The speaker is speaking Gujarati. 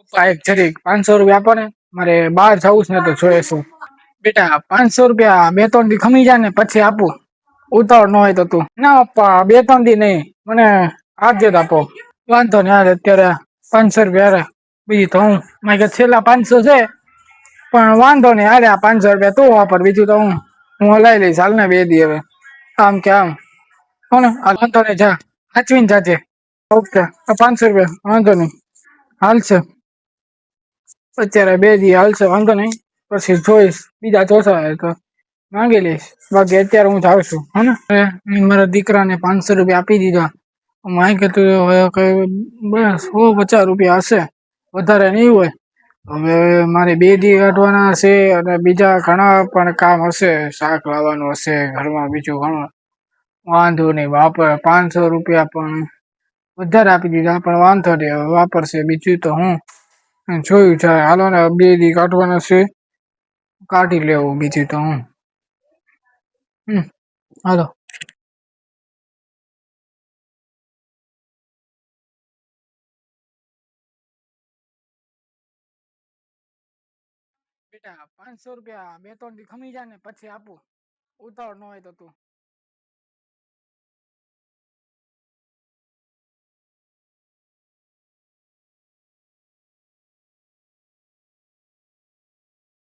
પપ્પા એક જરીક 500 રૂપિયા આપો ને, મારે બહાર જવું છે ને તો જોઈએ છું. બેટા 500 રૂપિયા 2-3 દી ખમી જાય ને પછી આપું. ઉતાવળ ન હોય તો તું. ના પપ્પા 2-3 દી નહીં, મને આજે જ આપો. વાંધો ને યાર, અત્યારે 500 રૂપિયા હારે. બીજું તો હું મારી ઘરે છેલ્લા 500 છે, પણ વાંધો નહીં હાલે. આ 500 રૂપિયા તું વાપર, બીજું તો હું લઈ લઈશ. હાલ ને 2 દી હવે આમ કે આમ. કોને વાંધો નહીં, જા સાચવીને જાજે. ઓકે, 500 રૂપિયા વાંધો નહીં, હાલશે. અત્યારે 2 દી હાલશે, વાંધો નહીં. પછી જોઈશ, બીજા ચોસા હોય તો માંગી લઈશ. બાકી અત્યારે હું જાઉં છું. હે મેં મારા દીકરાને 500 રૂપિયા આપી દીધા. માય કે તું હવે કઈ બસ 150 રૂપિયા હશે, વધારે નહીં હોય. હવે મારે 2 દી કાઢવાના હશે અને બીજા ઘણા પણ કામ હશે. શાક લાવવાનું હશે ઘરમાં, બીજું ઘણું. વાંધો નહીં, વાપર 500 રૂપિયા પણ વધારે આપી દીધા, પણ વાંધો નહીં, હવે વાપરશે. બીજું તો હું જોયું જાય. હાલો ને 2 દી કાઢવાના છે, કાઢી લેવું. બીજું તો હું હાલો. બેટા 500 રૂપિયા 2-3 દી ખમી જાય ને પછી આપું. ઉતાવળ ન હોય તો તું